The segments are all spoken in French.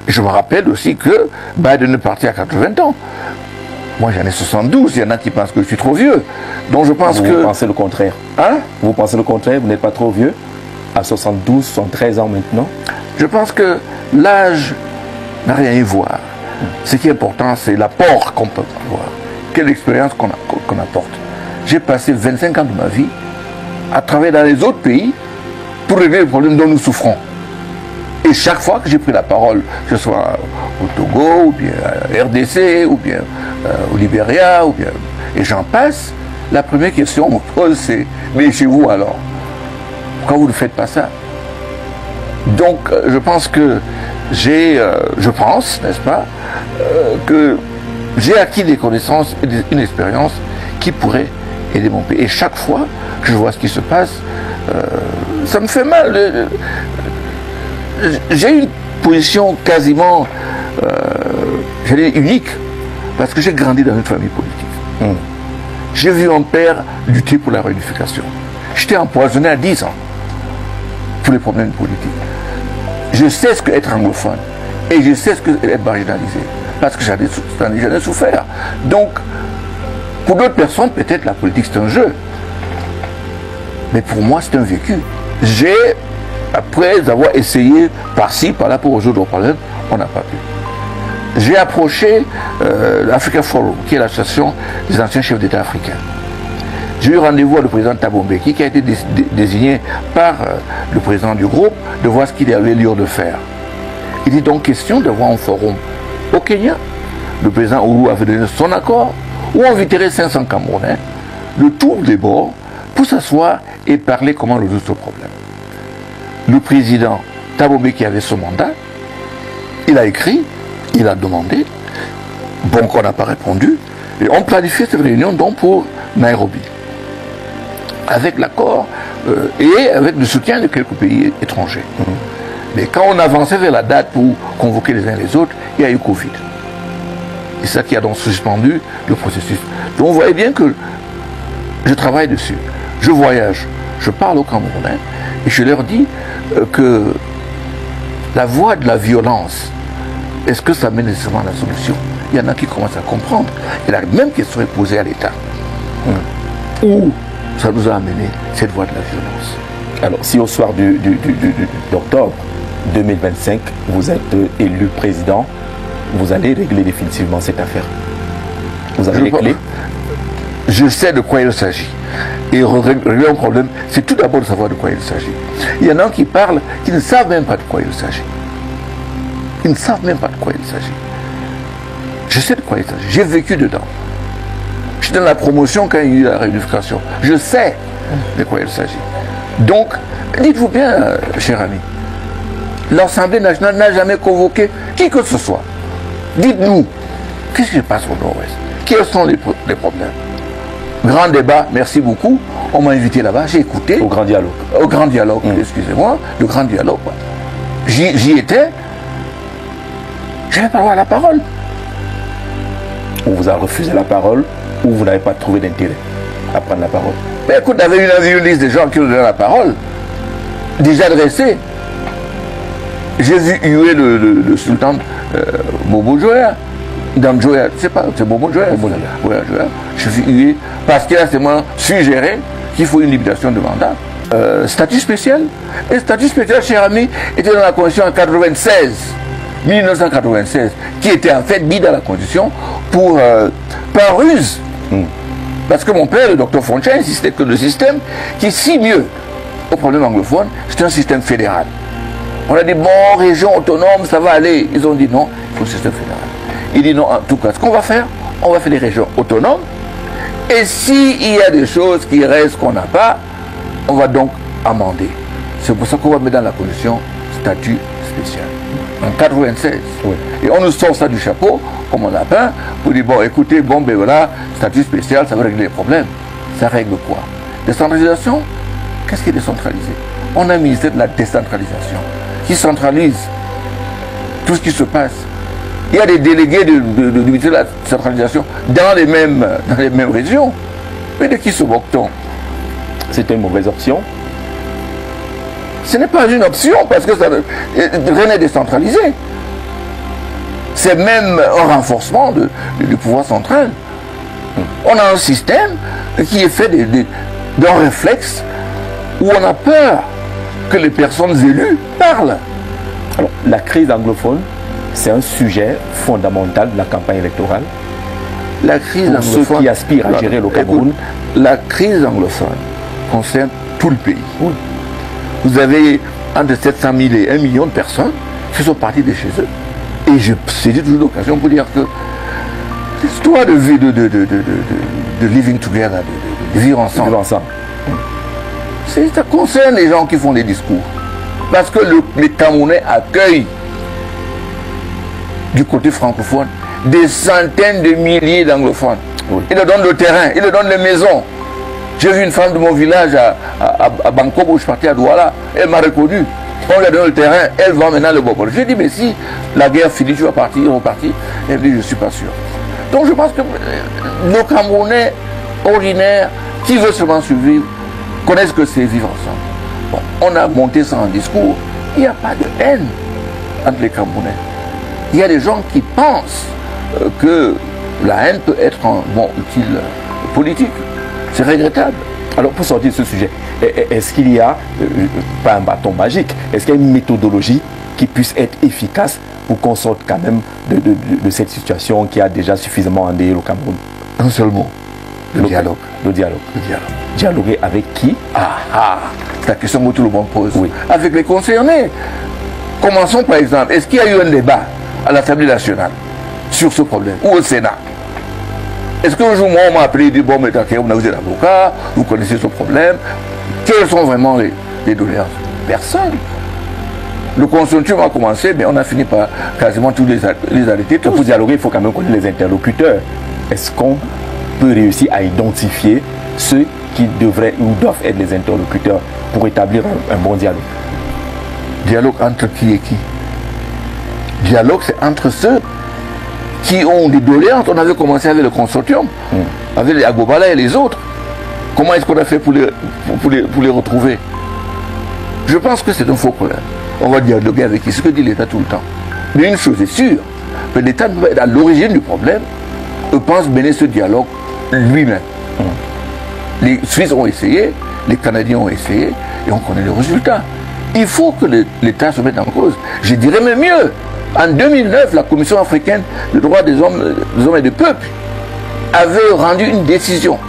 Je me rappelle aussi que Biden est parti à 80 ans. Moi, j'en ai 72. Il y en a qui pensent que je suis trop vieux. Donc, je pense que... Vous pensez le contraire? Hein? Vous pensez le contraire? Vous n'êtes pas trop vieux? À 72, 73 ans maintenant? Je pense que l'âge n'a rien à voir. Ce qui est important, c'est l'apport qu'on peut avoir. Quelle expérience qu'on apporte. J'ai passé 25 ans de ma vie à travailler dans les autres pays pour régler les problèmes dont nous souffrons. Et chaque fois que j'ai pris la parole, que ce soit au Togo, ou bien à RDC, ou bien au Libéria, ou bien, et j'en passe, la première question qu'on me pose, c'est « Mais chez vous alors, pourquoi vous ne faites pas ça ?» Donc, je pense que je pense, n'est-ce pas, que j'ai acquis des connaissances et une expérience qui pourrait aider mon pays. Et chaque fois que je vois ce qui se passe, ça me fait mal. J'ai une position quasiment, unique, parce que j'ai grandi dans une famille politique. J'ai vu mon père lutter pour la réunification. J'étais empoisonné à 10 ans pour les problèmes politiques. Je sais ce qu'être anglophone et je sais ce qu'être marginalisé, parce que j'en ai souffert. Donc, pour d'autres personnes, peut-être la politique c'est un jeu, mais pour moi c'est un vécu. Après avoir essayé par-ci, par-là pour résoudre le problème, on n'a pas pu. J'ai approché l'Africa Forum, qui est l'association des anciens chefs d'État africains. J'ai eu rendez-vous avec le président Thabo Mbeki, qui a été désigné par le président du groupe, de voir ce qu'il avait lieu de faire. Il est donc question d'avoir un forum au Kenya. Le président Uhuru avait donné son accord, où on inviterait 500 Camerounais de tous les bords pour s'asseoir et parler comment résoudre ce problème. Le président Thabo Mbeki avait ce mandat, il a écrit, il a demandé, bon, qu'on n'a pas répondu, et on planifie cette réunion donc pour Nairobi, avec l'accord et avec le soutien de quelques pays étrangers. Mais quand on avançait vers la date pour convoquer les uns les autres, il y a eu Covid. Et c'est ça qui a donc suspendu le processus. Donc vous voyez bien que je travaille dessus, je voyage, je parle aux Camerounais, et je leur dis que la voie de la violence, est-ce que ça mène nécessairement à la solution? Il y en a qui commencent à comprendre. Et la même question est posée à l'État. Où ça nous a amené, cette voie de la violence? Alors, si au soir d'octobre 2025, vous êtes élu président, vous allez régler définitivement cette affaire? Vous avez les clés? Je sais de quoi il s'agit. Et régler un problème, c'est tout d'abord de savoir de quoi il s'agit. Il y en a qui parlent, qui ne savent même pas de quoi il s'agit. Ils ne savent même pas de quoi il s'agit. Je sais de quoi il s'agit. J'ai vécu dedans. J'étais dans la promotion quand il y a eu la réunification. Je sais de quoi il s'agit. Donc, dites-vous bien, cher ami, l'Assemblée nationale n'a jamais convoqué qui que ce soit. Dites-nous, qu'est-ce qui se passe au Nord-Ouest? Quels sont les problèmes? Grand débat, merci beaucoup. On m'a invité là-bas, j'ai écouté. Au grand dialogue. Au grand dialogue, excusez-moi, le grand dialogue. J'y étais. Je n'avais pas droit à la parole. On vous a refusé la parole ou vous n'avez pas trouvé d'intérêt à prendre la parole? Mais écoute, il y avait une liste de gens qui nous donnaient la parole, déjà dressée. J'ai vu huer le sultan Bobo Joya. Dans Joya, je ne sais pas, c'est Bobo Joya. Je suis hué parce qu'il a seulement suggéré qu'il faut une limitation de mandat. Statut spécial. Et statut spécial, cher ami, était dans la Constitution en 1996, qui était en fait mis dans la Constitution pour, par ruse. Parce que mon père, le docteur Fontaine, insistait que le système qui est si mieux au problème anglophone, c'est un système fédéral. On a dit, bon, région autonome, ça va aller. Ils ont dit non, il faut un système fédéral. Il dit non, en tout cas, ce qu'on va faire, on va faire des régions autonomes. Et s'il y a des choses qui restent qu'on n'a pas, on va donc amender. C'est pour ça qu'on va mettre dans la Constitution statut spécial. En 96. Oui. Et on nous sort ça du chapeau, comme un lapin, pour dire, bon, écoutez, bon, ben voilà, statut spécial, ça va régler les problèmes. Ça règle quoi? Décentralisation? Qu'est-ce qui est décentralisé? On a un ministère de la décentralisation qui centralise tout ce qui se passe. Il y a des délégués du ministère de la décentralisation dans les mêmes régions. Mais de qui se moque-t-on? C'est une mauvaise option? Ce n'est pas une option parce que rien n'est décentralisé. c'est même un renforcement du pouvoir central. On a un système qui est fait d'un réflexe où on a peur que les personnes élues parlent. Alors, la crise anglophone, c'est un sujet fondamental de la campagne électorale. La crise pour anglophone, ceux qui aspirent à gérer le Cameroun. Écoute, la crise anglophone concerne tout le pays. Oui. Vous avez entre 700 000 et 1 million de personnes qui sont parties de chez eux. Et je saisis toujours l'occasion pour dire que l'histoire de vie, de living together, de vivre ensemble, ça concerne les gens qui font des discours. Parce que les Camerounais accueillent du côté francophone des centaines de milliers d'anglophones. Oui. Ils leur donnent le terrain, ils leur donnent les maisons. J'ai vu une femme de mon village à Bangkok où je partais à Douala, elle m'a reconnu. On lui a donné le terrain, elle vend maintenant le bobol. J'ai dit, mais si la guerre finit, tu vas partir, repartir. Elle me dit, je ne suis pas sûr. Donc je pense que nos Camerounais ordinaires, qui veulent seulement survivre, connaissent que c'est vivre ensemble. Bon, on a monté ça en discours. Il n'y a pas de haine entre les Camerounais. Il y a des gens qui pensent que la haine peut être un bon utile politique. C'est regrettable. Alors pour sortir de ce sujet, est-ce qu'il y a, pas un bâton magique, est-ce qu'il y a une méthodologie qui puisse être efficace pour qu'on sorte quand même de cette situation qui a déjà suffisamment endeuillé le Cameroun? Un seul mot, le dialogue. Le dialogue. Le dialogue. Dialoguer avec qui? C'est la question que tout le monde pose. Oui. Avec les concernés. Commençons par exemple, est-ce qu'il y a eu un débat à l'Assemblée nationale sur ce problème, ou au Sénat? Est-ce qu'un jour, moi, on m'a appelé et dit, bon, mais d'accord, vous êtes avocat, vous connaissez ce problème, quelles sont vraiment les doléances? Personne. Le consensus a commencé, mais on a fini par quasiment tous les arrêter. Pour dialoguer, il faut quand même connaître les interlocuteurs. Est-ce qu'on peut réussir à identifier ceux qui devraient ou doivent être les interlocuteurs pour établir un bon dialogue? Dialogue entre qui et qui? Dialogue, c'est entre ceux qui ont des doléances. On avait commencé avec le consortium, avec les Agobala et les autres. Comment est-ce qu'on a fait pour les retrouver? Je pense que c'est un faux problème. On va dialoguer avec qui? Ce que dit l'État tout le temps. Mais une chose est sûre, que l'État ne peut être à l'origine du problème, pense mener ce dialogue lui-même. Les Suisses ont essayé, les Canadiens ont essayé, et on connaît le résultat. Il faut que l'État se mette en cause. Je dirais même mieux. En 2009, la Commission africaine des droits des hommes et des peuples avait rendu une décision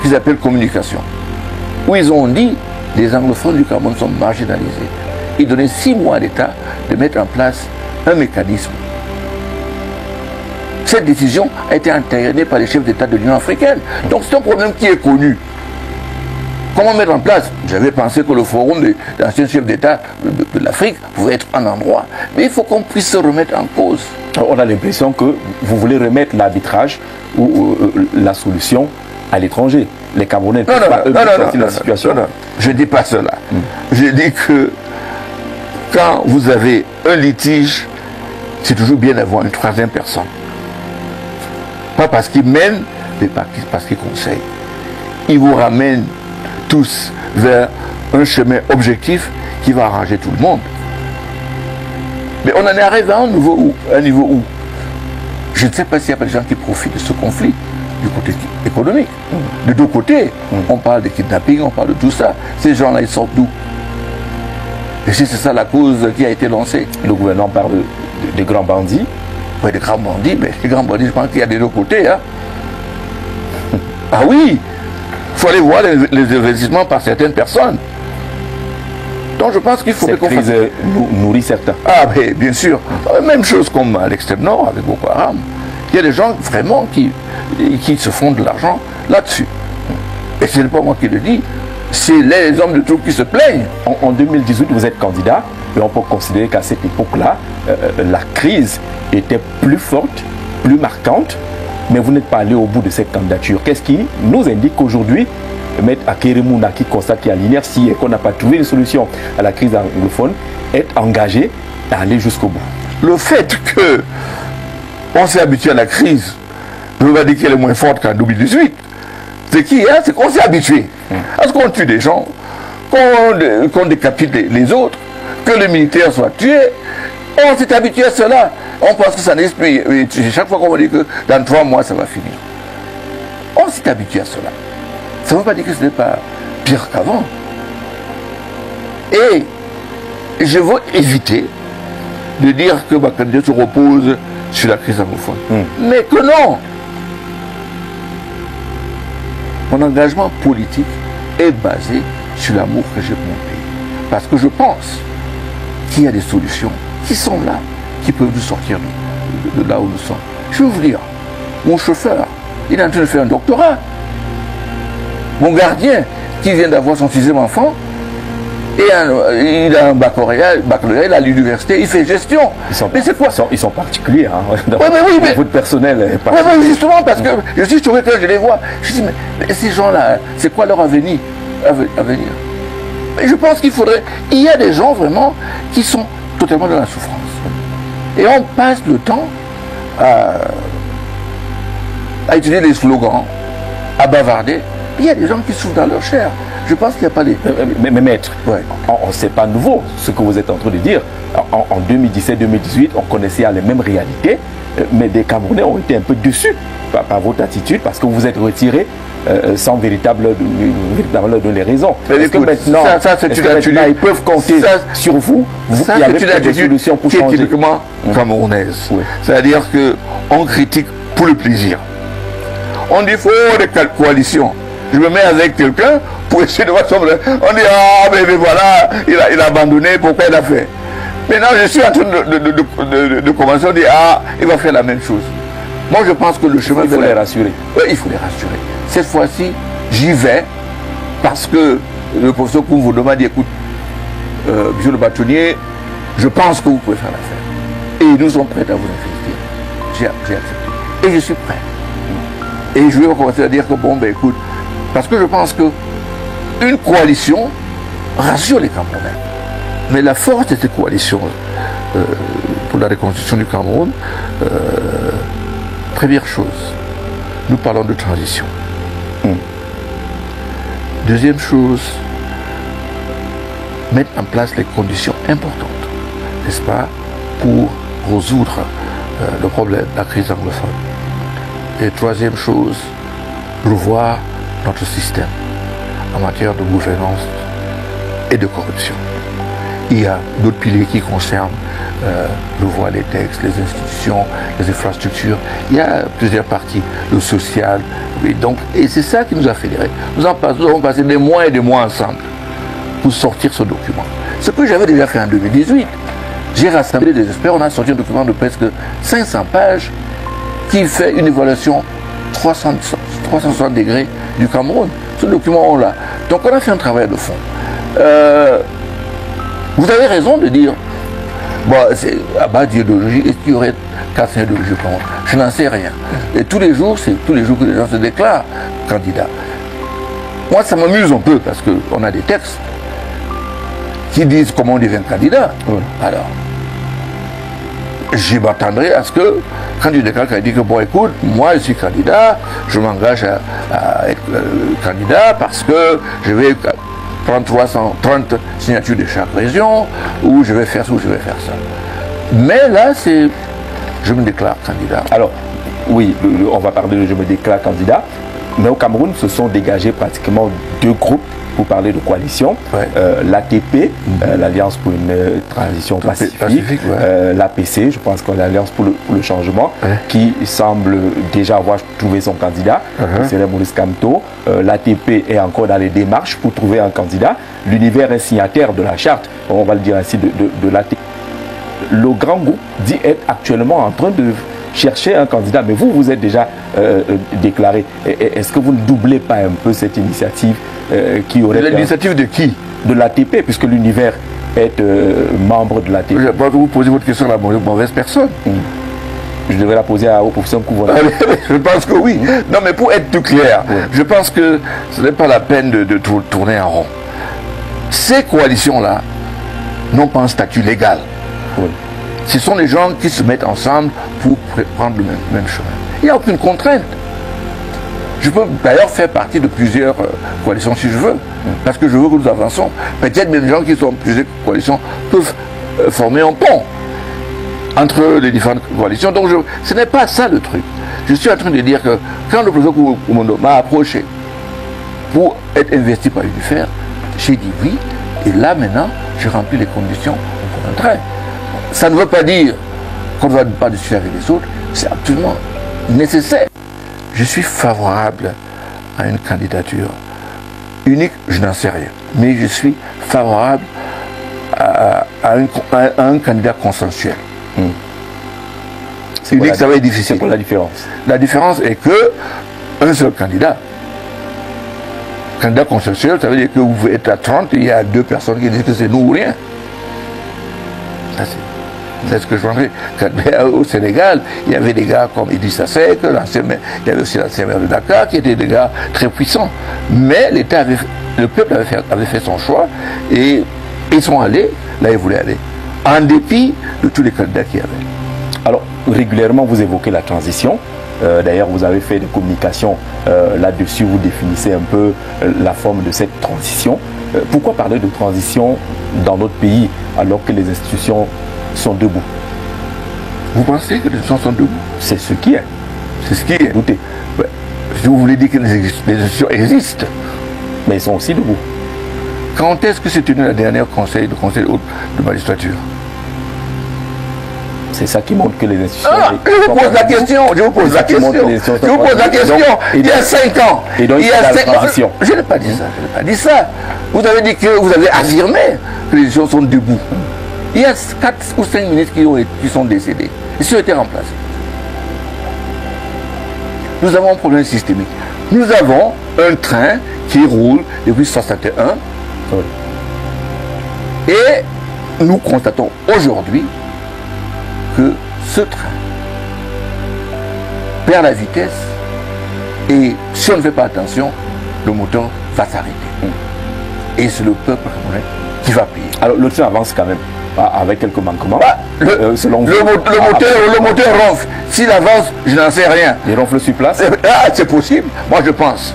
qu'ils appellent communication, où ils ont dit que les anglophones du Cameroun sont marginalisés. Ils donnaient 6 mois à l'État de mettre en place un mécanisme. Cette décision a été entériné par les chefs d'État de l'Union africaine. Donc c'est un problème qui est connu. Comment mettre en place? J'avais pensé que le forum des anciens chefs d'État de l'Afrique pouvait être un endroit. Mais il faut qu'on puisse se remettre en cause. On a l'impression que vous voulez remettre l'arbitrage ou la solution à l'étranger. Les Camerounais ne peuvent pas sortir de la situation. Non, je ne dis pas cela. Je dis que quand vous avez un litige, c'est toujours bien d'avoir une troisième personne. Pas parce qu'il mène, mais parce qu'il conseille. Il vous ramène tous vers un chemin objectif qui va arranger tout le monde. Mais on en est arrivé à un niveau où je ne sais pas s'il y a pas des gens qui profitent de ce conflit du côté économique. De deux côtés, on parle de kidnapping, on parle de tout ça. Ces gens-là, ils sortent d'où? Et si c'est ça la cause qui a été lancée. Le gouvernement parle des grands bandits. Oui, des grands bandits, mais les grands bandits, je pense qu'il y a des deux côtés. Hein. Ah oui, il faut aller voir les investissements par certaines personnes. Donc je pense qu'il faut qu'on fasse... nourrit certains. Ah mais bien sûr. Même chose comme à l'extrême nord avec Boko Haram. Il y a des gens vraiment qui se font de l'argent là-dessus. Et ce n'est pas moi qui le dis, c'est les hommes de troupe qui se plaignent. En 2018, vous êtes candidat, et on peut considérer qu'à cette époque-là, la crise était plus forte, plus marquante, mais vous n'êtes pas allé au bout de cette candidature. Qu'est-ce qui nous indique qu'aujourd'hui, Maître Akeremouna, qui constate qu'il y a l'inertie et qu'on n'a pas trouvé une solution à la crise anglophone, est engagé à aller jusqu'au bout? Le fait qu'on s'est habitué à la crise, je ne veux pas dire qu'elle est moins forte qu'en 2018. C'est qu'on s'est habitué à ce qu'on tue des gens, qu'on décapite les autres, que les militaires soient tués. On s'est habitué à cela. On pense que ça n'explique. Chaque fois qu'on me dit que dans 3 mois, ça va finir. On s'est habitué à cela. Ça ne veut pas dire que ce n'est pas pire qu'avant. Et je veux éviter de dire que ma candidature se repose sur la crise anglophone. Mais que non. Mon engagement politique est basé sur l'amour que j'ai pour mon pays. Parce que je pense qu'il y a des solutions qui sont là, qui peuvent nous sortir de là où nous sommes. Je vais vous dire, mon chauffeur, il est en train de faire un doctorat. Mon gardien, qui vient d'avoir son 6e enfant, et il a un baccalauréat, il est à l'université, il fait gestion. Mais c'est quoi? Ils sont particuliers, hein, mais votre personnel est particulier. Oui, justement, parce que je suis trouvé que je les vois. Je dis, mais ces gens-là, c'est quoi leur avenir? Mais je pense qu'il faudrait... Il y a des gens vraiment qui sont totalement dans la souffrance. Et on passe le temps à utiliser des slogans, à bavarder. Il y a des gens qui souffrent dans leur chair. Je pense qu'il n'y a pas les... Mais maître, ouais. C'est pas nouveau ce que vous êtes en train de dire. En 2017-2018, on connaissait les mêmes réalités, mais des Camerounais ont été un peu déçus par votre attitude parce que vous vous êtes retiré sans véritablement donner raison. Est-ce que maintenant, ils peuvent compter sur vous? Ça, c'est une attitude qui est typiquement camerounaise. Oui. C'est-à-dire qu'on critique pour le plaisir. On dit qu'il faut des coalitions. Je me mets avec quelqu'un pour essayer de voir son... On dit, ah, mais voilà, il a abandonné, pourquoi il a fait? Maintenant, je suis en train de commencer, on dit, ah, il va faire la même chose. Moi, je pense que le chemin... Il faut les rassurer. Oui, il faut les rassurer. Cette fois-ci, j'y vais parce que le professeur Koumvodo m'a dit, écoute, monsieur le bâtonnier, je pense que vous pouvez faire l'affaire. Et nous sommes prêts à vous investir. J'ai accepté. Et je suis prêt. Et je vais commencer à dire que, bon, ben écoute, parce que je pense qu'une coalition rassure les Camerounais. Mais la force de cette coalition pour la reconstruction du Cameroun, première chose, nous parlons de transition. Deuxième chose, mettre en place les conditions importantes, n'est-ce pas, pour résoudre le problème de la crise anglophone. Et troisième chose, revoir notre système en matière de gouvernance et de corruption. Il y a d'autres piliers qui concernent revoir les textes, les institutions, les infrastructures. Il y a plusieurs parties, le social. Et c'est ça qui nous a fédérés. Nous avons passé des mois et des mois ensemble pour sortir ce document. Ce que j'avais déjà fait en 2018, j'ai rassemblé des experts, on a sorti un document de presque 500 pages qui fait une évaluation 360 degrés du Cameroun. Ce document, on l'a. Donc on a fait un travail de fond. Vous avez raison de dire, bon, c'est à base d'idéologie, est-ce qu'il y aurait 400 idéologies? Je n'en sais rien. Et tous les jours, c'est tous les jours que les gens se déclarent candidats. Moi, ça m'amuse un peu parce qu'on a des textes qui disent comment on devient candidat. Alors, je m'attendrai à ce que, quand tu déclares, il dit que, bon, écoute, moi, je suis candidat, je m'engage à être candidat parce que je vais prendre 330 signatures de chaque région, ou je vais faire ça, ou je vais faire ça. Mais là, c'est... Je me déclare candidat. Alors, oui, on va parler de je me déclare candidat, mais au Cameroun, se sont dégagés pratiquement 2 groupes pour parler de coalition. Ouais. L'ATP, l'Alliance pour une transition pacifique, ouais. L'APC, je pense que l'Alliance pour le changement, ouais. Qui semble déjà avoir trouvé son candidat, c'est Maurice Kamto. L'ATP est encore dans les démarches pour trouver un candidat. L'univers est signataire de la charte, on va le dire ainsi, de l'ATP. Le grand groupe dit être actuellement en train de chercher un candidat, mais vous êtes déjà déclaré. Est-ce que vous ne doublez pas un peu cette initiative qui aurait... L'initiative de qui? De l'ATP, puisque l'univers est membre de l'ATP. Je pense que vous posez votre question à la mauvaise personne. Je devrais la poser au professeur Kouvona. Je pense que oui. Non, mais pour être tout clair, je pense que ce n'est pas la peine de tourner en rond. Ces coalitions-là n'ont pas un statut légal. Ce sont les gens qui se mettent ensemble pour prendre le même chemin. Il n'y a aucune contrainte. Je peux d'ailleurs faire partie de plusieurs coalitions si je veux, parce que je veux que nous avançons. Peut-être même les gens qui sont dans plusieurs coalitions peuvent former un pont. entre les différentes coalitions. Donc ce n'est pas ça le truc. Je suis en train de dire que quand le président Koumoundou m'a approché pour être investi par l'UNIFER, j'ai dit oui, et là maintenant, j'ai rempli les conditions pour entrer. Ça ne veut pas dire qu'on ne va pas discuter avec les autres, c'est absolument nécessaire. Je suis favorable à une candidature unique, je n'en sais rien, mais je suis favorable à un candidat consensuel. Unique, ça va être difficile. C'est quoi la différence? La différence est que un seul candidat. Candidat consensuel, ça veut dire que vous êtes à 30 et il y a 2 personnes qui disent que c'est nous ou rien. Ça, c'est ce que je pensais. Au Sénégal, il y avait des gars comme Idrissa Seck, il y avait aussi l'ancien maire de Dakar, qui étaient des gars très puissants. Mais le peuple avait fait son choix et ils sont allés là où ils voulaient aller, en dépit de tous les candidats qu'il y avait. Alors, régulièrement, vous évoquez la transition. D'ailleurs, vous avez fait des communications là-dessus, vous définissez un peu la forme de cette transition. Pourquoi parler de transition dans notre pays alors que les institutions sont debout? Vous pensez que les institutions sont debout? C'est ce qui est. C'est ce qui est. Doutez. Ouais. Si vous voulez dire que les institutions existent. Mais ils sont aussi debout. Quand est-ce que s'est tenu la dernière conseil de magistrature? C'est ça qui montre que les institutions... je vous pose la question, je vous pose la question. Il y a 5 ans. Et donc, il y a la transition. Je n'ai pas dit ça, je n'ai pas dit ça. Vous avez dit que vous avez affirmé que les institutions sont debout. Il y a 4 ou 5 ministres qui sont décédés. Ils ont été remplacés. Nous avons un problème systémique. Nous avons un train qui roule depuis 1961. Oui. Et nous constatons aujourd'hui que ce train perd la vitesse et si on ne fait pas attention, le moteur va s'arrêter. Et c'est le peuple qui va payer. Alors le train avance quand même, avec quelques manquements. Selon vous. Le moteur ronfle. S'il avance, je n'en sais rien. Il ronfle sur place? C'est possible. Moi je pense.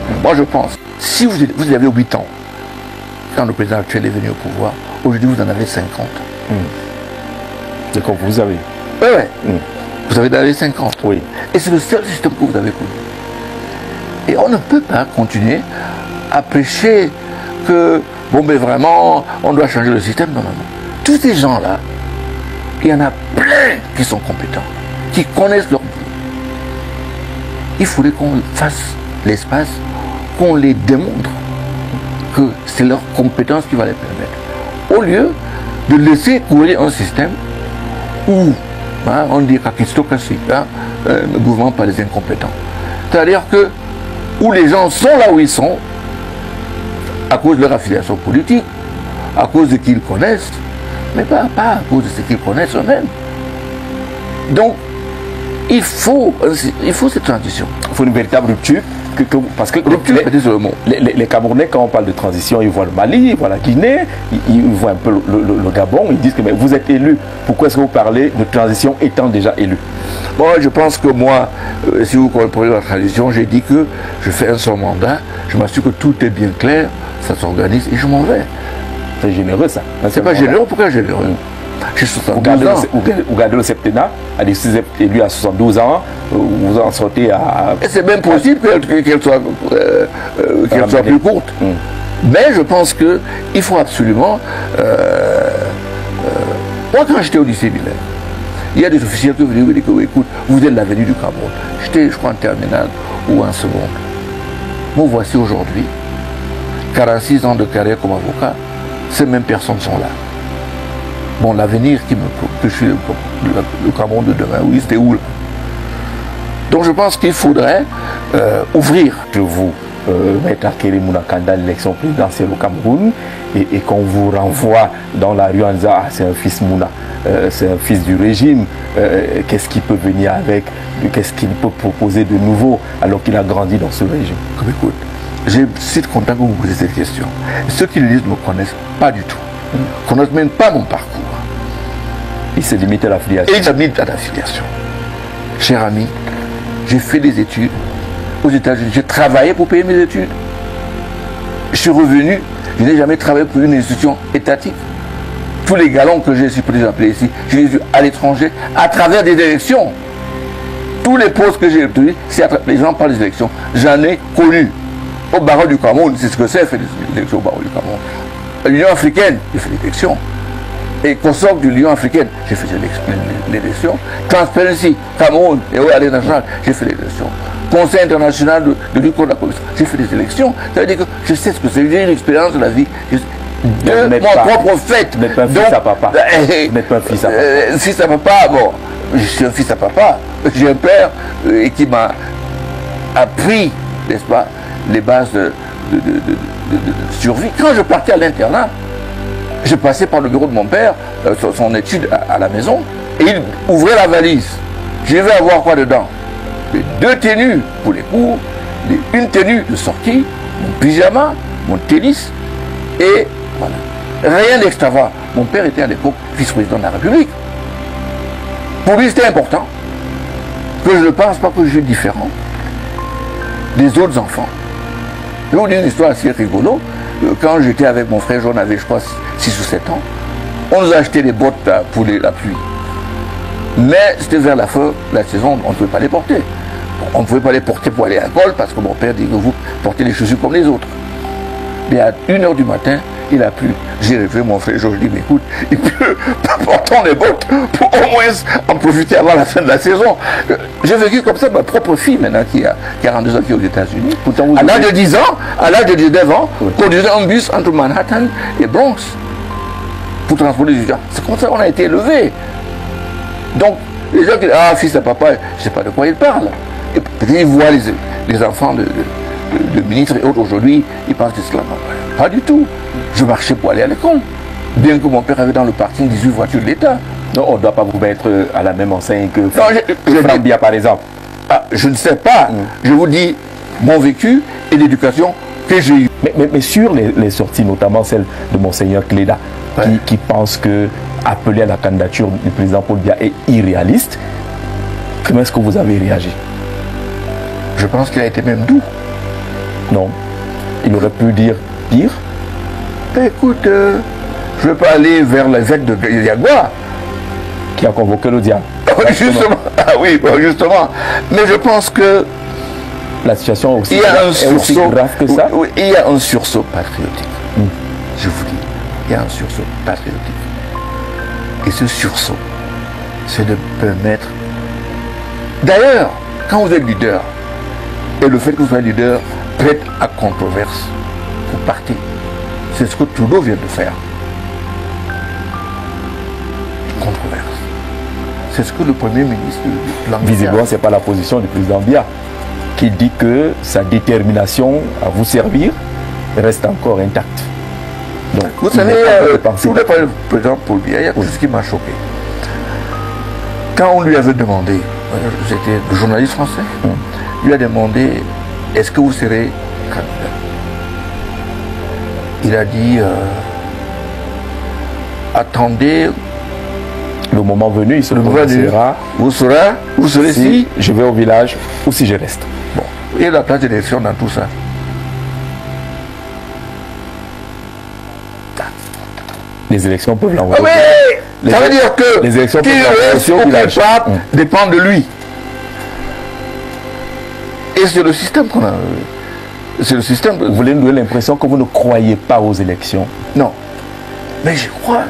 Si vous avez 8 ans, quand le président actuel est venu au pouvoir, aujourd'hui vous en avez 50. C'est comme vous avez. Oui. Vous avez donné 50. Oui. Et c'est le seul système que vous avez connu. Et on ne peut pas continuer à prêcher que, vraiment, on doit changer le système. Non. Tous ces gens-là, il y en a plein qui sont compétents, qui connaissent leur boulot. Il faudrait qu'on fasse l'espace, qu'on les démontre que c'est leur compétence qui va les permettre. Au lieu de laisser courir un système où on dit qu'acistocratie, le gouvernement par les incompétents. C'est-à-dire que où les gens sont là où ils sont, à cause de leur affiliation politique, à cause de ce qu'ils connaissent, mais pas à cause de ce qu'ils connaissent eux-mêmes. Donc, il faut cette transition. Il faut une véritable rupture. Parce que les Camerounais, quand on parle de transition, ils voient le Mali, ils voient la Guinée, ils voient un peu le Gabon, ils disent que mais vous êtes élu, pourquoi est-ce que vous parlez de transition étant déjà élu? Bon, je pense que moi, si vous comprenez la transition, j'ai dit que je fais un seul mandat, je m'assure que tout est bien clair, ça s'organise et je m'en vais. C'est généreux ça. C'est pas généreux, pourquoi généreux? J'ai 72 ans. Vous gardez le septennat, si vous êtes élu à 72 ans, vous en sortez à... C'est même possible qu'elle soit plus courte. Mais je pense qu'il faut absolument... moi, quand j'étais au lycée Miller, il y a des officiels qui venaient me dire que, écoute, vous êtes l'avenir du Cameroun. J'étais, je crois, en terminale ou en seconde. Bon, voici aujourd'hui, 46 ans de carrière comme avocat, ces mêmes personnes sont là. Bon, l'avenir que je suis le Cameroun de demain, oui, c'était où là? Donc je pense qu'il faudrait ouvrir. Je vous Maître Akéry Mounakanda, l'élection présidentielle au Cameroun, et qu'on vous renvoie dans la rue en disant ah, c'est un fils Mouna, c'est un fils du régime, qu'est-ce qu'il peut venir avec, qu'est-ce qu'il peut proposer de nouveau alors qu'il a grandi dans ce régime? Comme écoute, je suis content que vous posiez cette question. Ceux qui le lisent ne me connaissent pas du tout. Ne connaissent même pas mon parcours. Il se limite à l'affiliation. Et il se limite à l'affiliation. Cher ami, j'ai fait des études aux États-Unis. J'ai travaillé pour payer mes études. Je suis revenu, je n'ai jamais travaillé pour une institution étatique. tous les galons que j'ai, si je peux les appeler ici, je les ai eus à l'étranger, à travers des élections. Tous les postes que j'ai obtenus, c'est les gens parlent des élections. J'en ai connu. Au barreau du Cameroun, c'est ce que c'est, fait des élections au barreau du Cameroun. L'Union africaine, j'ai fait l'élection. Et consort de l'Union africaine, j'ai fait l'élection. Transparency, Cameroun et Alliance nationale, j'ai fait l'élection. Conseil international de lutte contre la corruption, j'ai fait des élections. Ça veut dire que je sais ce que c'est. J'ai une expérience de la vie. De mon propre fait. Vous n'êtes pas un fils à papa. Vous n'êtes pas un fils à papa. Fils à papa, bon, je suis un fils à papa. J'ai un père qui m'a appris, n'est-ce pas, les bases de survie. Quand je partais à l'internat, je passais par le bureau de mon père, son étude à la maison, et il ouvrait la valise. Je vais avoir quoi dedans? Les 2 tenues pour les cours, une tenue de sortie, mon pyjama, mon tennis, et voilà. Rien d'extravagant. Mon père était à l'époque vice-président de la République. Pour lui, c'était important que je ne pense pas que je suis différent des autres enfants. Je vais vous dire une histoire assez rigolo. Quand j'étais avec mon frère, j'en avais, je crois, 6 ou 7 ans, on nous a acheté des bottes pour la pluie. Mais c'était vers la fin de la saison, on ne pouvait pas les porter. On ne pouvait pas les porter pour aller à l'école parce que mon père dit que vous portez les chaussures comme les autres. Mais à 1h du matin, il a plu. J'ai réveillé mon frère, je lui ai dit, mais écoute, il pleut, portons les bottes pour au moins en profiter avant la fin de la saison. J'ai vécu comme ça, ma propre fille maintenant qui a 42 ans, qui est aux États-Unis. À l'âge de 10 ans, à l'âge de 19 ans, conduisait un bus entre Manhattan et Bronx pour transporter les étudiants. C'est comme ça qu'on a été élevés. Donc, les gens qui disent, ah, fils à papa, je ne sais pas de quoi ils parlent. Et peut-être ils voient les enfants de ministres et autres aujourd'hui, ils pensent que c'est cela. Pas du tout. Je marchais pour aller à l'école. Bien que mon père avait dans le parking 18 voitures de l'État. Non, on ne doit pas vous mettre à la même enseigne que Frambia, par exemple. Ah, je ne sais pas. Je vous dis mon vécu et l'éducation que j'ai eue. Mais sur les sorties, notamment celle de Monseigneur Cléda, qui pense que appeler à la candidature du président Paul Biya est irréaliste, comment est-ce que vous avez réagi? Je pense qu'il a été même doux. Non. Il aurait pu dire pire. Écoute, je ne vais pas aller vers l'évêque de Yagua. Qui a convoqué le diable. Justement. Ah oui, justement. Mais je pense que la situation aussi, est aussi grave que ça. Oui, il y a un sursaut patriotique. Je vous dis, il y a un sursaut patriotique. Et ce sursaut, c'est de permettre... D'ailleurs, quand vous êtes leader, et le fait que vous soyez leader prête à controverse, vous partez. C'est ce que Trudeau vient de faire. Controverse. C'est ce que le Premier ministre de l'Angleterre... Visiblement, ce n'est pas la position du président Biya, qui dit que sa détermination à vous servir reste encore intacte. Donc, vous savez, si vous voulez parler du président Paul Biya, il y a quelque chose qui m'a choqué. Quand on lui avait demandé, c'était le journaliste français, lui a demandé, est-ce que vous serez candidat? Il a dit, attendez, le moment venu, il se prononcera. Vous serez si je vais au village ou si je reste. Bon, et la place d'élection dans tout ça. Les élections peuvent l'envoyer. Oui, ça veut dire que les élections qui reste au pape dépend de lui. Et c'est le système qu'on a. C'est le système. Vous voulez nous donner l'impression que vous ne croyez pas aux élections? Non. Mais j'y crois.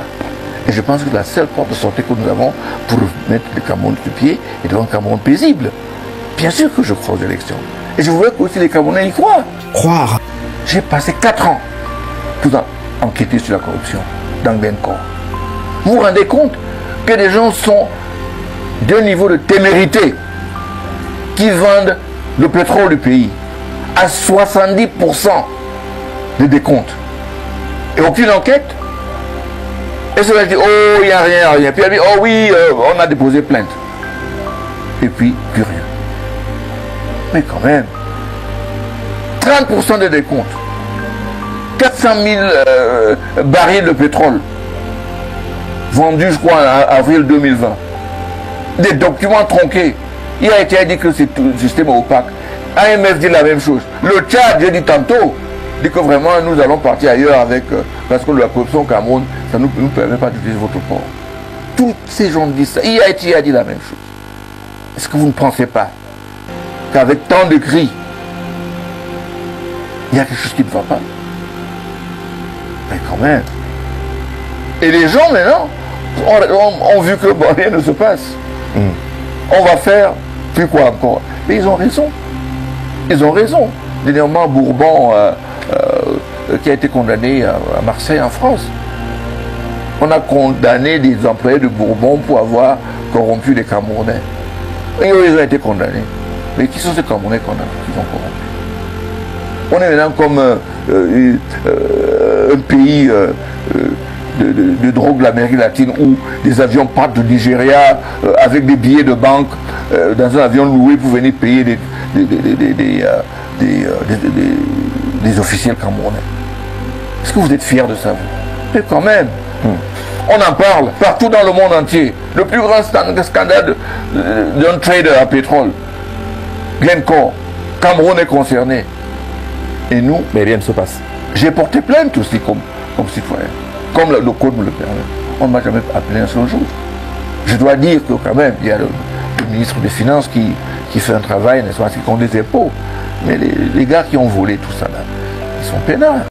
Et je pense que la seule porte de sortie que nous avons pour mettre le Cameroun du pied est devant un Cameroun paisible. Bien sûr que je crois aux élections. Et je voudrais que aussi les Camerounais y croient. Croire. J'ai passé 4 ans pour enquêter sur la corruption dans Glencore. Vous vous rendez compte que des gens sont d'un niveau de témérité qui vendent le pétrole du pays à 70% de décompte. Et aucune enquête. Et cela dit, oh, il n'y a rien. Puis elle dit, oh oui, on a déposé plainte. Et puis, plus rien. Mais quand même, 30% de décompte. 400 000 barils de pétrole vendus, je crois, en avril 2020. Des documents tronqués. Il a été dit que c'est tout le système opaque. AMF dit la même chose. Le Tchad, j'ai dit tantôt, dit que vraiment nous allons partir ailleurs avec, parce que la corruption au Cameroun, ça ne nous permet pas d'utiliser votre port. Tous ces gens disent ça. Haïti a dit la même chose. Est-ce que vous ne pensez pas qu'avec tant de cris, il y a quelque chose qui ne va pas? Mais quand même. Et les gens maintenant ont vu que bon, rien ne se passe. On va faire, puis quoi encore? Mais ils ont raison. Ils ont raison. Dernièrement, Bourbon, qui a été condamné à Marseille, en France. On a condamné des employés de Bourbon pour avoir corrompu les Camerounais. Et ils ont été condamnés. Mais qui sont ces Camerounais qu'ils ont corrompus? On est maintenant comme un pays de drogue de l'Amérique latine où des avions partent du Nigeria avec des billets de banque dans un avion loué pour venir payer des officiels camerounais. Est-ce que vous êtes fiers de ça, vous? Mais quand même, on en parle partout dans le monde entier. Le plus grand scandale d'un trader à pétrole, Glencore, Cameroun est concerné. Et nous, mais rien ne se passe. J'ai porté plainte aussi comme citoyen, comme le code me le permet. On ne m'a jamais appelé un seul jour. Je dois dire que quand même, il y a le ministre des Finances qui fait un travail, n'est-ce pas, qui compte des impôts. Mais les gars qui ont volé tout ça là, ils sont peinards.